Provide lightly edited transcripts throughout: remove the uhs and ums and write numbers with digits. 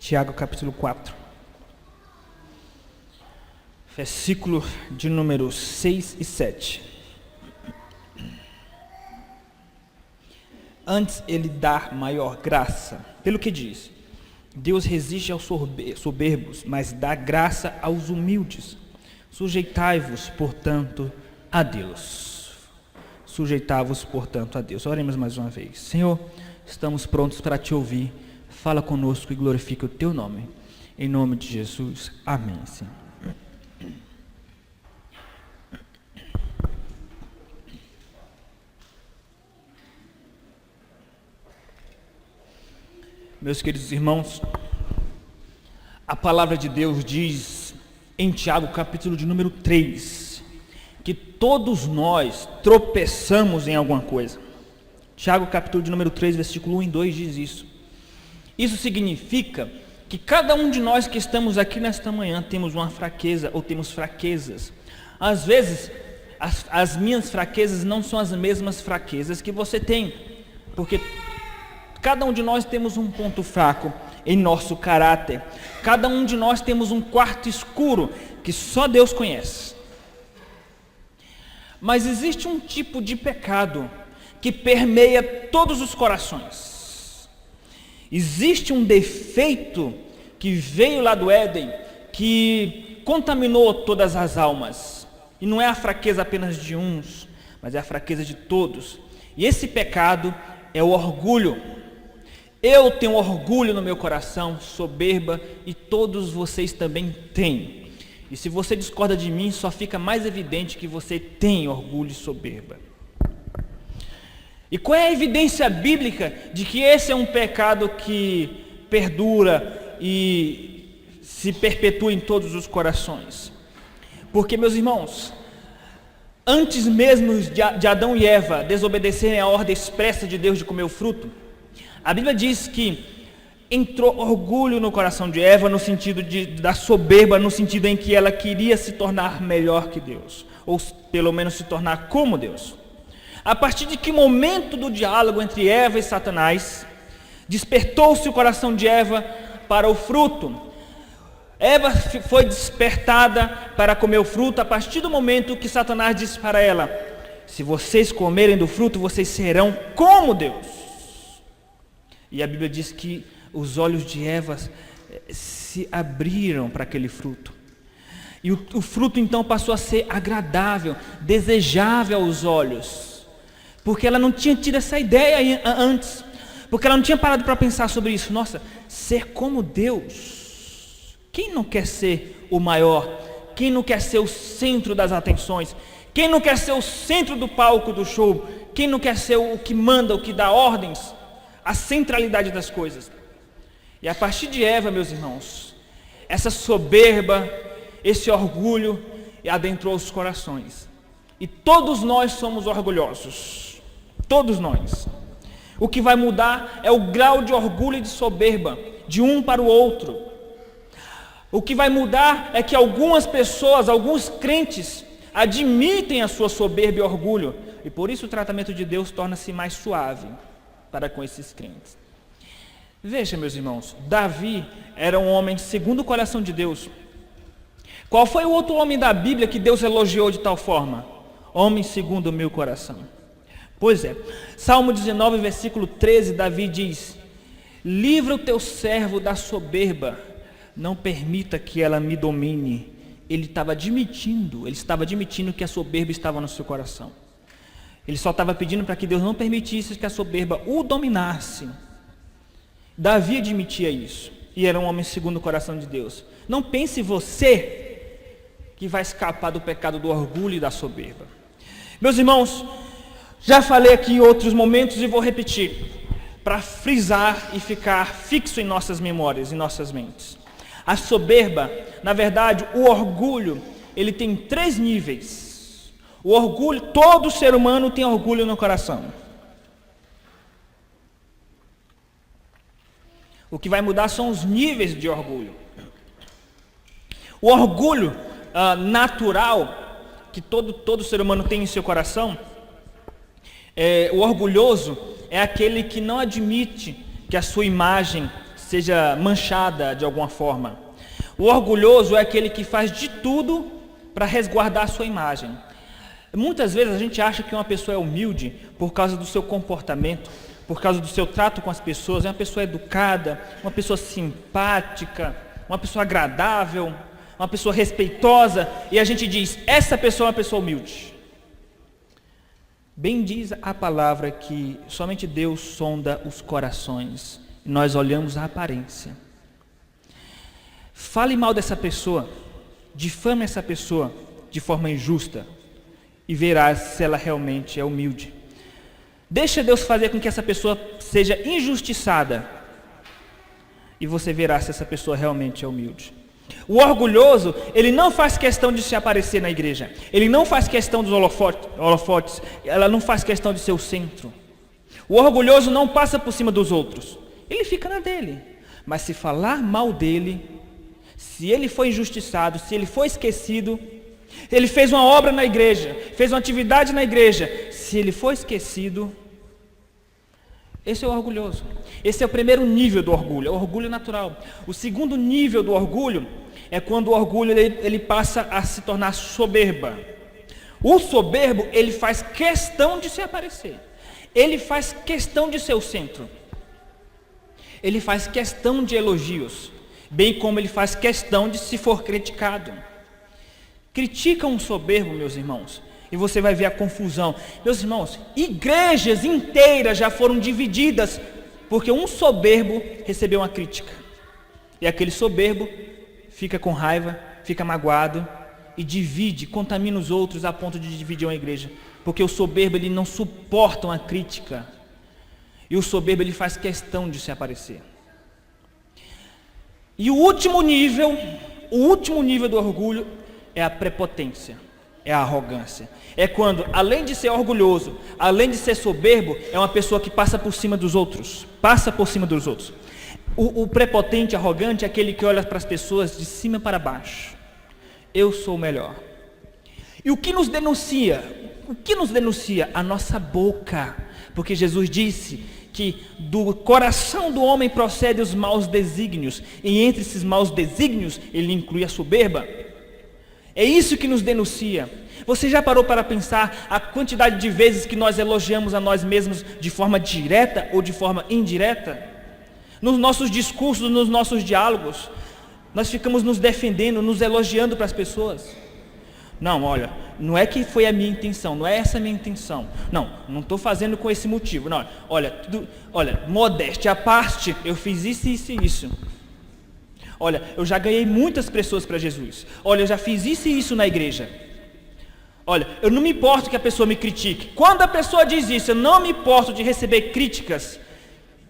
Tiago capítulo 4, versículo de número 6 e 7. Antes ele dá maior graça, pelo que diz: Deus resiste aos soberbos, mas dá graça aos humildes. Sujeitai-vos, portanto, a Deus. Sujeitai-vos, portanto, a Deus. Oremos mais uma vez. Senhor, estamos prontos para te ouvir. Fala conosco e glorifica o teu nome. Em nome de Jesus. Amém, Senhor. Meus queridos irmãos, a palavra de Deus diz em Tiago capítulo de número 3, que todos nós tropeçamos em alguma coisa. Tiago capítulo de número 3, versículo 1 e 2 diz isso. Isso significa que cada um de nós que estamos aqui nesta manhã temos uma fraqueza ou temos fraquezas. Às vezes, as minhas fraquezas não são as mesmas fraquezas que você tem, porque cada um de nós temos um ponto fraco em nosso caráter. Cada um de nós temos um quarto escuro que só Deus conhece. Mas existe um tipo de pecado que permeia todos os corações. Existe um defeito que veio lá do Éden, que contaminou todas as almas. E não é a fraqueza apenas de uns, mas é a fraqueza de todos. E esse pecado é o orgulho. Eu tenho orgulho no meu coração, soberba, e todos vocês também têm. E se você discorda de mim, só fica mais evidente que você tem orgulho e soberba. E qual é a evidência bíblica de que esse é um pecado que perdura e se perpetua em todos os corações? Porque, meus irmãos, antes mesmo de Adão e Eva desobedecerem a ordem expressa de Deus de comer o fruto, a Bíblia diz que entrou orgulho no coração de Eva, no sentido da soberba, no sentido em que ela queria se tornar melhor que Deus, ou pelo menos se tornar como Deus. A partir de que momento do diálogo entre Eva e Satanás, despertou-se o coração de Eva para o fruto. Eva foi despertada para comer o fruto a partir do momento que Satanás disse para ela: se vocês comerem do fruto, vocês serão como Deus. E a Bíblia diz que os olhos de Eva se abriram para aquele fruto. E o fruto então passou a ser agradável, desejável aos olhos. Porque ela não tinha tido essa ideia antes. Porque ela não tinha parado para pensar sobre isso. Nossa, ser como Deus. Quem não quer ser o maior? Quem não quer ser o centro das atenções? Quem não quer ser o centro do palco do show? Quem não quer ser o que manda, o que dá ordens? A centralidade das coisas. E a partir de Eva, meus irmãos, essa soberba, esse orgulho adentrou os corações. E todos nós somos orgulhosos. Todos nós. O que vai mudar é o grau de orgulho e de soberba de um para o outro. O que vai mudar é que algumas pessoas, alguns crentes, admitem a sua soberba e orgulho. E por isso o tratamento de Deus torna-se mais suave para com esses crentes. Veja, meus irmãos, Davi era um homem segundo o coração de Deus. Qual foi o outro homem da Bíblia que Deus elogiou de tal forma? Homem segundo o meu coração. Pois é, Salmo 19, versículo 13, Davi diz: livra o teu servo da soberba, não permita que ela me domine. Ele estava admitindo que a soberba estava no seu coração. Ele só estava pedindo para que Deus não permitisse que a soberba o dominasse. Davi admitia isso, e era um homem segundo o coração de Deus. Não pense você que vai escapar do pecado do orgulho e da soberba. Meus irmãos, já falei aqui em outros momentos e vou repetir, para frisar e ficar fixo em nossas memórias, em nossas mentes. A soberba, na verdade, o orgulho, ele tem 3 níveis. O orgulho, todo ser humano tem orgulho no coração. O que vai mudar são os níveis de orgulho. O orgulho natural, que todo ser humano tem em seu coração, o orgulhoso é aquele que não admite que a sua imagem seja manchada de alguma forma. O orgulhoso é aquele que faz de tudo para resguardar a sua imagem. Muitas vezes a gente acha que uma pessoa é humilde por causa do seu comportamento, por causa do seu trato com as pessoas, é uma pessoa educada, uma pessoa simpática, uma pessoa agradável, uma pessoa respeitosa, e a gente diz, essa pessoa é uma pessoa humilde. Bem diz a palavra que somente Deus sonda os corações, e nós olhamos a aparência. Fale mal dessa pessoa, difame essa pessoa de forma injusta, e verás se ela realmente é humilde. Deixa Deus fazer com que essa pessoa seja injustiçada, e você verá se essa pessoa realmente é humilde. O orgulhoso, ele não faz questão de se aparecer na igreja, ele não faz questão dos holofotes, ela não faz questão de ser o centro. O orgulhoso não passa por cima dos outros, ele fica na dele. Mas se falar mal dele, se ele foi injustiçado, se ele foi esquecido, ele fez uma obra na igreja, fez uma atividade na igreja, se ele foi esquecido, esse é o orgulhoso. Esse é o primeiro nível do orgulho, é o orgulho natural. O segundo nível do orgulho é quando o orgulho ele passa a se tornar soberba. O soberbo, ele faz questão de se aparecer. Ele faz questão de ser o centro. Ele faz questão de elogios, bem como ele faz questão de se for criticado. Critica um soberbo, meus irmãos, e você vai ver a confusão. Meus irmãos, igrejas inteiras já foram divididas porque um soberbo recebeu uma crítica. E aquele soberbo fica com raiva, fica magoado e divide, contamina os outros a ponto de dividir uma igreja. Porque o soberbo, ele não suporta uma crítica. E o soberbo, ele faz questão de se aparecer. E o último nível do orgulho é a prepotência, é a arrogância. É quando, além de ser orgulhoso, além de ser soberbo, é uma pessoa que passa por cima dos outros. O prepotente, arrogante, é aquele que olha para as pessoas de cima para baixo. Eu sou o melhor. E o que nos denuncia? A nossa boca. Porque Jesus disse que do coração do homem procedem os maus desígnios, e entre esses maus desígnios, ele inclui a soberba. É isso que nos denuncia. Você já parou para pensar a quantidade de vezes que nós elogiamos a nós mesmos de forma direta ou de forma indireta? Nos nossos discursos, nos nossos diálogos, nós ficamos nos defendendo, nos elogiando para as pessoas. Não, olha, não é que foi a minha intenção, não é essa a minha intenção. Não estou fazendo com esse motivo. Não, olha, modéstia à parte, eu fiz isso e isso. Olha, eu já ganhei muitas pessoas para Jesus. Olha, eu já fiz isso e isso na igreja. Olha, eu não me importo que a pessoa me critique. Quando a pessoa diz isso, eu não me importo de receber críticas.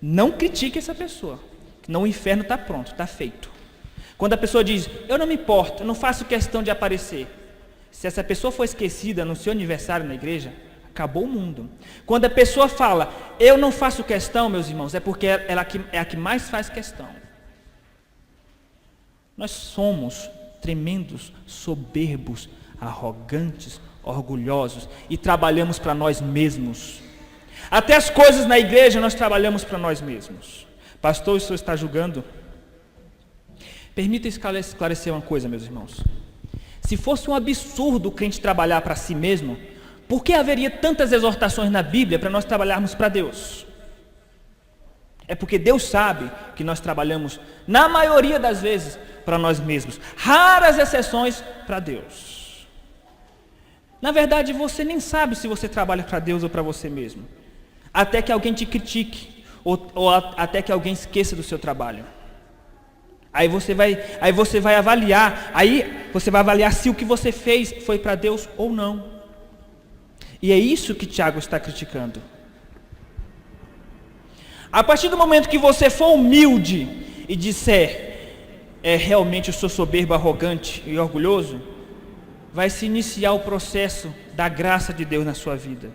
Não critique essa pessoa, senão o inferno está pronto, está feito. Quando a pessoa diz, eu não me importo, eu não faço questão de aparecer. Se essa pessoa for esquecida no seu aniversário na igreja, acabou o mundo. Quando a pessoa fala, eu não faço questão, meus irmãos, é porque ela é a que mais faz questão. Nós somos tremendos, soberbos, arrogantes, orgulhosos e trabalhamos para nós mesmos. Até as coisas na igreja nós trabalhamos para nós mesmos. Pastor, o senhor está julgando? Permita esclarecer uma coisa, meus irmãos. Se fosse um absurdo o crente trabalhar para si mesmo, por que haveria tantas exortações na Bíblia para nós trabalharmos para Deus? É porque Deus sabe que nós trabalhamos, na maioria das vezes, para nós mesmos. Raras exceções para Deus. Na verdade, você nem sabe se você trabalha para Deus ou para você mesmo. Até que alguém te critique, ou até que alguém esqueça do seu trabalho. Aí você vai avaliar se o que você fez foi para Deus ou não. E é isso que Tiago está criticando. A partir do momento que você for humilde e disser, realmente eu sou soberbo, arrogante e orgulhoso, vai se iniciar o processo da graça de Deus na sua vida.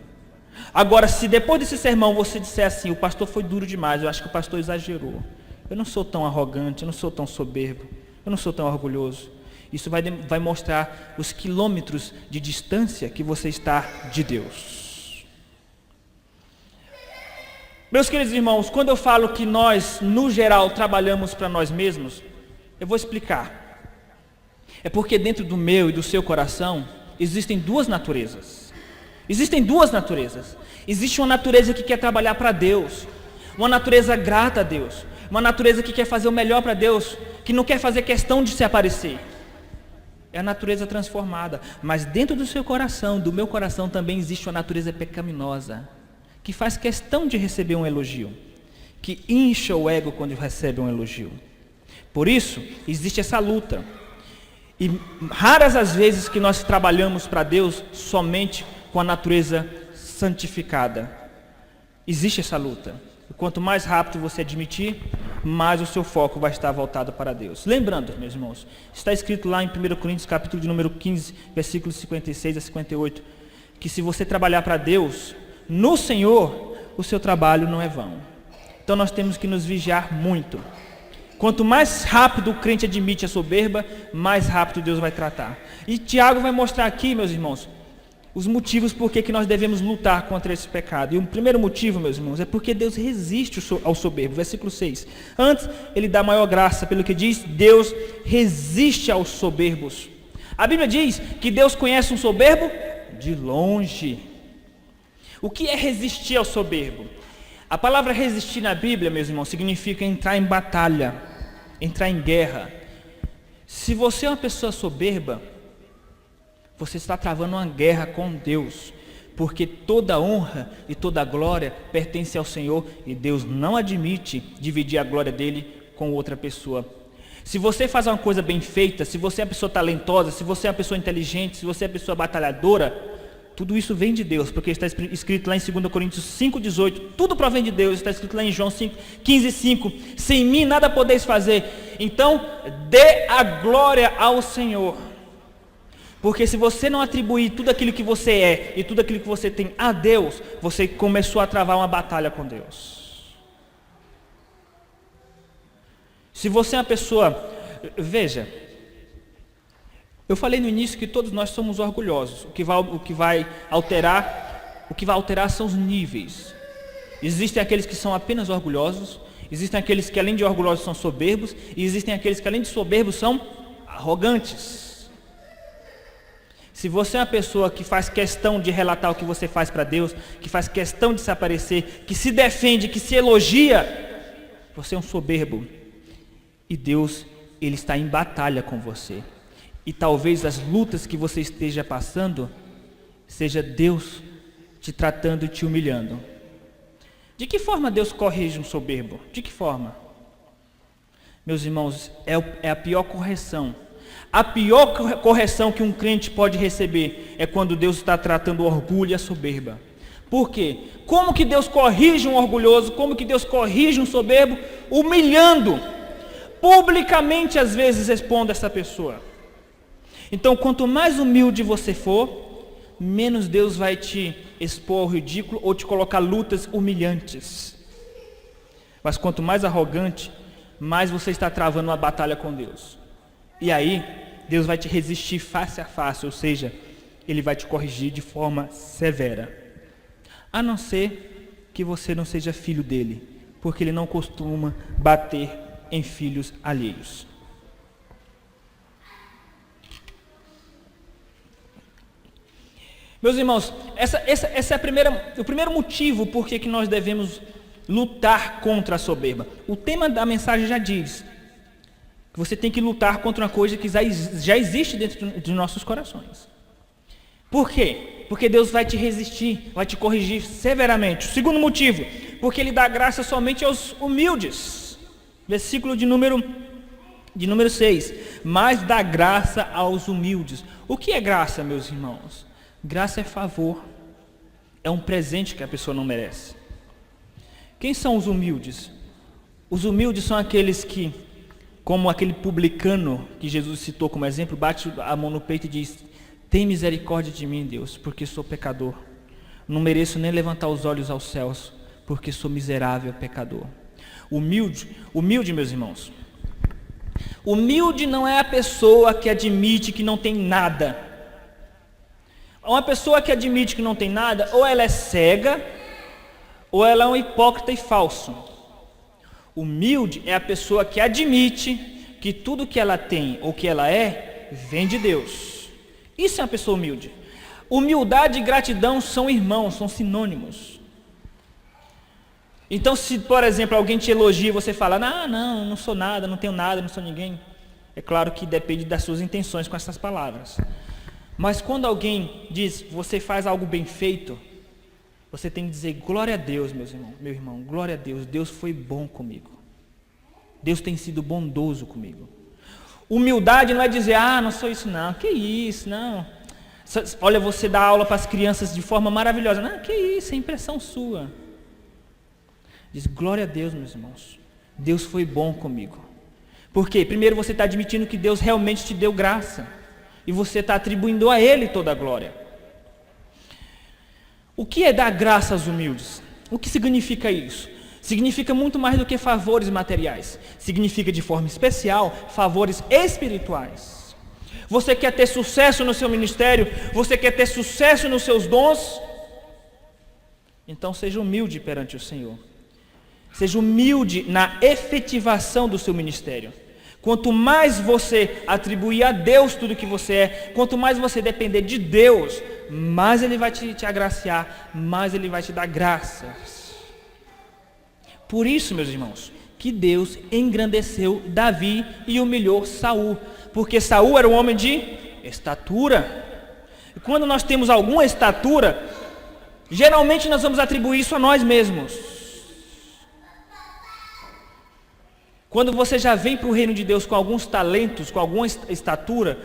Agora, se depois desse sermão você disser assim, o pastor foi duro demais, eu acho que o pastor exagerou. Eu não sou tão arrogante, eu não sou tão soberbo, eu não sou tão orgulhoso. Isso vai mostrar os quilômetros de distância que você está de Deus. Meus queridos irmãos, quando eu falo que nós, no geral, trabalhamos para nós mesmos, eu vou explicar. É porque dentro do meu e do seu coração existem duas naturezas. Existem duas naturezas. Existe uma natureza que quer trabalhar para Deus, uma natureza grata a Deus, uma natureza que quer fazer o melhor para Deus, que não quer fazer questão de se aparecer. É a natureza transformada. Mas dentro do seu coração, do meu coração, também existe uma natureza pecaminosa, que faz questão de receber um elogio, que incha o ego quando recebe um elogio. Por isso, existe essa luta. E raras as vezes que nós trabalhamos para Deus somente com a natureza santificada. Existe essa luta. E quanto mais rápido você admitir, mais o seu foco vai estar voltado para Deus. Lembrando, meus irmãos, está escrito lá em 1 Coríntios, capítulo de número 15, versículos 56 a 58, que se você trabalhar para Deus, no Senhor, o seu trabalho não é vão. Então nós temos que nos vigiar muito. Quanto mais rápido o crente admite a soberba, mais rápido Deus vai tratar. E Tiago vai mostrar aqui, meus irmãos, os motivos por que nós devemos lutar contra esse pecado. E o primeiro motivo, meus irmãos, é porque Deus resiste ao soberbo. Versículo 6. Antes, ele dá maior graça, pelo que diz, Deus resiste aos soberbos. A Bíblia diz que Deus conhece um soberbo de longe. O que é resistir ao soberbo? A palavra resistir na Bíblia, meus irmãos, significa entrar em batalha, entrar em guerra. Se você é uma pessoa soberba, você está travando uma guerra com Deus, porque toda honra e toda glória pertence ao Senhor e Deus não admite dividir a glória dele com outra pessoa. Se você faz uma coisa bem feita, se você é uma pessoa talentosa, se você é uma pessoa inteligente, se você é uma pessoa batalhadora, tudo isso vem de Deus, porque está escrito lá em 2 Coríntios 5,18, tudo provém de Deus, está escrito lá em João 15,5, sem mim nada podeis fazer, então dê a glória ao Senhor, porque se você não atribuir tudo aquilo que você é e tudo aquilo que você tem a Deus, você começou a travar uma batalha com Deus. Se você é uma pessoa, veja, eu falei no início que todos nós somos orgulhosos. O que vai alterar são os níveis. Existem aqueles que são apenas orgulhosos, existem aqueles que além de orgulhosos são soberbos, e existem aqueles que além de soberbos são arrogantes. Se você é uma pessoa que faz questão de relatar o que você faz para Deus, que faz questão de se aparecer, que se defende, que se elogia, você é um soberbo. E Deus, Ele está em batalha com você. E talvez as lutas que você esteja passando, seja Deus te tratando e te humilhando. De que forma Deus corrige um soberbo? De que forma? Meus irmãos, é a pior correção. A pior correção que um crente pode receber é quando Deus está tratando o orgulho e a soberba. Por quê? Como que Deus corrige um orgulhoso? Como que Deus corrige um soberbo? Humilhando. Publicamente, às vezes, expondo essa pessoa. Então, quanto mais humilde você for, menos Deus vai te expor ao ridículo ou te colocar lutas humilhantes. Mas quanto mais arrogante, mais você está travando uma batalha com Deus. E aí, Deus vai te resistir face a face, ou seja, Ele vai te corrigir de forma severa. A não ser que você não seja filho dele, porque Ele não costuma bater em filhos alheios. Meus irmãos, essa é o primeiro motivo por que nós devemos lutar contra a soberba. O tema da mensagem já diz que você tem que lutar contra uma coisa que já existe dentro de nossos corações. Por quê? Porque Deus vai te resistir, vai te corrigir severamente. O segundo motivo, porque Ele dá graça somente aos humildes. Versículo de número 6. Mas dá graça aos humildes. O que é graça, meus irmãos? Graça é favor, é um presente que a pessoa não merece. Quem são os humildes? Os humildes são aqueles que, como aquele publicano que Jesus citou como exemplo, bate a mão no peito e diz: tem misericórdia de mim, Deus, porque sou pecador. Não mereço nem levantar os olhos aos céus, porque sou miserável pecador. Humilde, meus irmãos. Humilde não é a pessoa que admite que não tem nada. Uma pessoa que admite que não tem nada, ou ela é cega, ou ela é um hipócrita e falso. Humilde é a pessoa que admite que tudo que ela tem ou que ela é, vem de Deus. Isso é uma pessoa humilde. Humildade e gratidão são irmãos, são sinônimos. Então, se, por exemplo, alguém te elogia e você fala, não sou nada, não tenho nada, não sou ninguém. É claro que depende das suas intenções com essas palavras. Mas quando alguém diz, você faz algo bem feito, você tem que dizer, glória a Deus, meu irmão, glória a Deus, Deus foi bom comigo. Deus tem sido bondoso comigo. Humildade não é dizer, não sou isso não, que isso, não. Olha, você dá aula para as crianças de forma maravilhosa. Não, que isso, é impressão sua. Diz, glória a Deus, meus irmãos, Deus foi bom comigo. Por quê? Primeiro você está admitindo que Deus realmente te deu graça. E você está atribuindo a Ele toda a glória. O que é dar graça aos humildes? O que significa isso? Significa muito mais do que favores materiais. Significa de forma especial favores espirituais. Você quer ter sucesso no seu ministério? Você quer ter sucesso nos seus dons? Então seja humilde perante o Senhor. Seja humilde na efetivação do seu ministério. Quanto mais você atribuir a Deus tudo que você é, quanto mais você depender de Deus, mais Ele vai te agraciar, mais Ele vai te dar graças. Por isso, meus irmãos, que Deus engrandeceu Davi e humilhou Saul, porque Saul era um homem de estatura. E quando nós temos alguma estatura, geralmente nós vamos atribuir isso a nós mesmos. Quando você já vem para o reino de Deus com alguns talentos, com alguma estatura,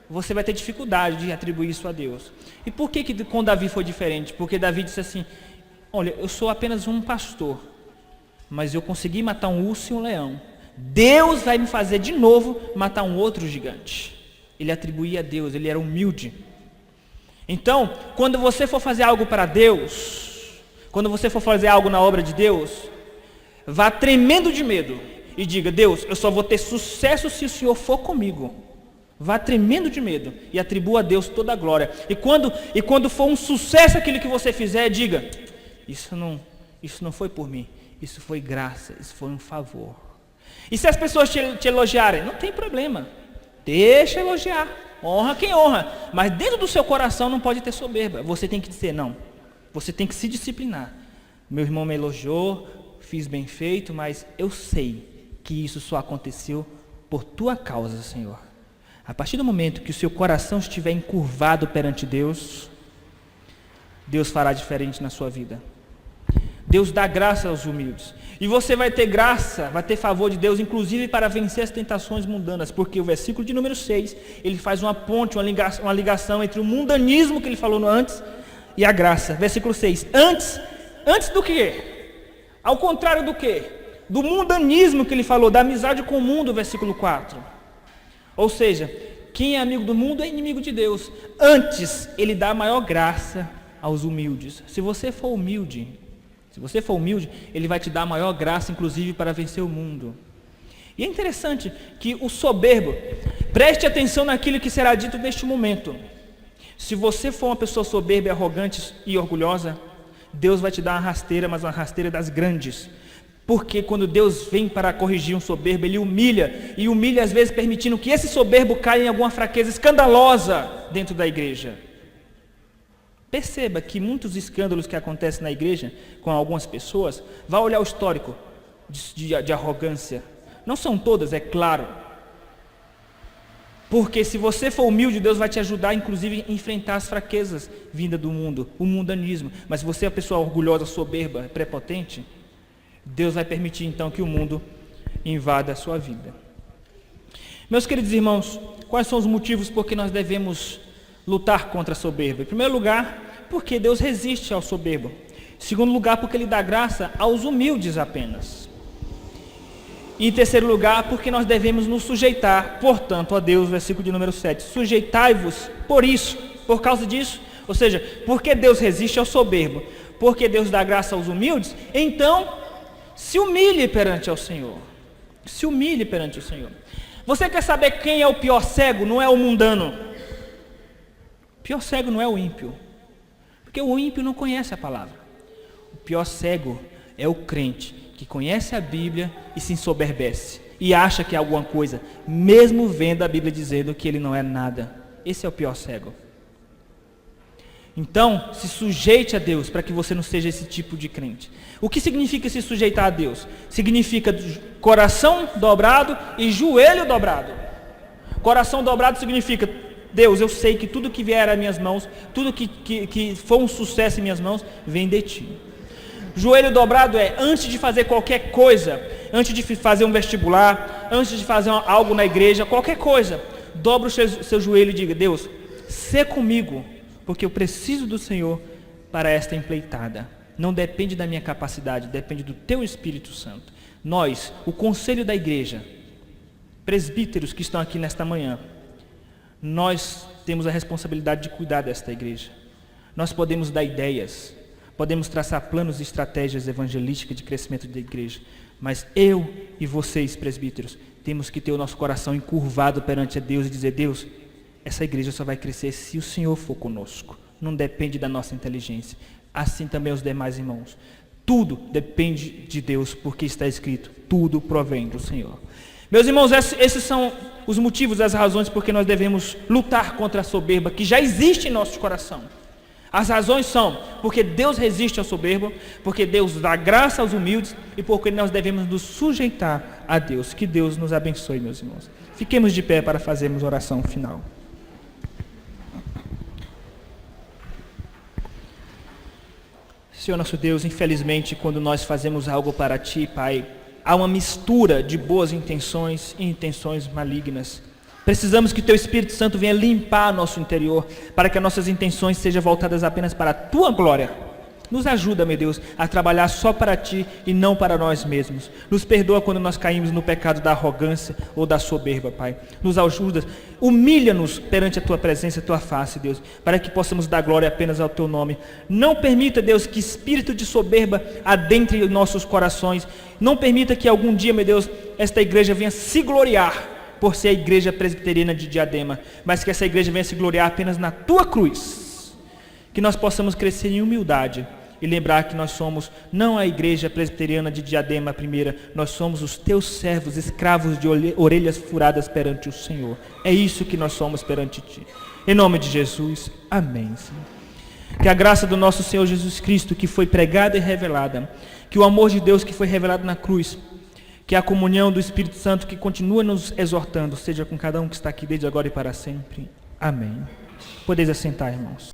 você vai ter dificuldade de atribuir isso a Deus. E por que com Davi foi diferente? Porque Davi disse assim, olha, eu sou apenas um pastor, mas eu consegui matar um urso e um leão. Deus vai me fazer de novo matar um outro gigante. Ele atribuía a Deus, ele era humilde. Então, quando você for fazer algo para Deus, quando você for fazer algo na obra de Deus, vá tremendo de medo. E diga, Deus, eu só vou ter sucesso se o Senhor for comigo. Vá tremendo de medo e atribua a Deus toda a glória. E quando for um sucesso aquilo que você fizer, diga, isso não foi por mim, isso foi graça, isso foi um favor. E se as pessoas te elogiarem, não tem problema, deixa elogiar, honra quem honra, mas dentro do seu coração não pode ter soberba. Você tem que dizer, não, você tem que se disciplinar. Meu irmão me elogiou, fiz bem feito, mas eu sei que isso só aconteceu por tua causa, Senhor. A partir do momento que o seu coração estiver encurvado perante Deus, Deus fará diferente na sua vida. Deus dá graça aos humildes. E você vai ter graça, vai ter favor de Deus, inclusive para vencer as tentações mundanas, porque o versículo de número 6, ele faz uma ponte, uma ligação entre o mundanismo que ele falou antes e a graça. Versículo 6, antes do quê? Ao contrário do quê? Do mundanismo que ele falou, da amizade com o mundo, versículo 4. Ou seja, quem é amigo do mundo é inimigo de Deus. Antes, ele dá a maior graça aos humildes. Se você for humilde, ele vai te dar a maior graça, inclusive, para vencer o mundo. E é interessante que o soberbo, preste atenção naquilo que será dito neste momento. Se você for uma pessoa soberba, arrogante e orgulhosa, Deus vai te dar uma rasteira, mas uma rasteira das grandes. Porque quando Deus vem para corrigir um soberbo, Ele humilha, e humilha às vezes permitindo que esse soberbo caia em alguma fraqueza escandalosa dentro da igreja. Perceba que muitos escândalos que acontecem na igreja com algumas pessoas, vá olhar o histórico de arrogância. Não são todas, é claro. Porque se você for humilde, Deus vai te ajudar, inclusive, a enfrentar as fraquezas vindas do mundo, o mundanismo. Mas se você é uma pessoa orgulhosa, soberba, prepotente, Deus vai permitir então que o mundo invada a sua vida. Meus queridos irmãos, quais são os motivos por que nós devemos lutar contra a soberba? Em primeiro lugar, porque Deus resiste ao soberbo. Em segundo lugar, porque Ele dá graça aos humildes apenas. E em terceiro lugar, porque nós devemos nos sujeitar, portanto, a Deus, versículo de número 7. Sujeitai-vos por isso, por causa disso. Ou seja, porque Deus resiste ao soberbo, porque Deus dá graça aos humildes, então se humilhe perante ao Senhor. Se humilhe perante o Senhor. Você quer saber quem é o pior cego? Não é o mundano. O pior cego não é o ímpio. Porque o ímpio não conhece a palavra. O pior cego é o crente que conhece a Bíblia e se ensoberbece e acha que é alguma coisa, mesmo vendo a Bíblia dizendo que ele não é nada. Esse é o pior cego. Então, se sujeite a Deus para que você não seja esse tipo de crente. O que significa se sujeitar a Deus? Significa coração dobrado e joelho dobrado. Coração dobrado significa: Deus, eu sei que tudo que vier às minhas mãos, tudo que for um sucesso em minhas mãos, vem de Ti. Joelho dobrado é, antes de fazer qualquer coisa, antes de fazer um vestibular, antes de fazer algo na igreja, qualquer coisa, dobra o seu joelho e diga: Deus, sê comigo, porque eu preciso do Senhor para esta empreitada. Não depende da minha capacidade, depende do Teu Espírito Santo. Nós, o conselho da igreja, presbíteros que estão aqui nesta manhã, nós temos a responsabilidade de cuidar desta igreja. Nós podemos dar ideias, podemos traçar planos e estratégias evangelísticas de crescimento da igreja, mas eu e vocês, presbíteros, temos que ter o nosso coração encurvado perante a Deus e dizer: Deus, essa igreja só vai crescer se o Senhor for conosco. Não depende da nossa inteligência. Assim também os demais irmãos. Tudo depende de Deus, porque está escrito: tudo provém do Senhor. Meus irmãos, esses são os motivos, as razões por que nós devemos lutar contra a soberba que já existe em nosso coração. As razões são porque Deus resiste ao soberbo, porque Deus dá graça aos humildes e porque nós devemos nos sujeitar a Deus. Que Deus nos abençoe, meus irmãos. Fiquemos de pé para fazermos oração final. Senhor nosso Deus, infelizmente, quando nós fazemos algo para Ti, Pai, há uma mistura de boas intenções e intenções malignas. Precisamos que Teu Espírito Santo venha limpar nosso interior, para que as nossas intenções sejam voltadas apenas para a Tua glória. Nos ajuda, meu Deus, a trabalhar só para Ti e não para nós mesmos. Nos perdoa quando nós caímos no pecado da arrogância ou da soberba, Pai. Nos ajuda, humilha-nos perante a Tua presença, a Tua face, Deus, para que possamos dar glória apenas ao Teu nome. Não permita, Deus, que espírito de soberba adentre em nossos corações. Não permita que algum dia, meu Deus, esta igreja venha se gloriar por ser a igreja presbiteriana de Diadema, mas que essa igreja venha se gloriar apenas na Tua cruz. Que nós possamos crescer em humildade e lembrar que nós somos não a igreja presbiteriana de Diadema primeira, nós somos os Teus servos, escravos de orelhas furadas perante o Senhor. É isso que nós somos perante Ti. Em nome de Jesus, amém, Senhor. Que a graça do nosso Senhor Jesus Cristo, que foi pregada e revelada, que o amor de Deus que foi revelado na cruz, que a comunhão do Espírito Santo que continua nos exortando, seja com cada um que está aqui desde agora e para sempre. Amém. Podeis assentar, irmãos.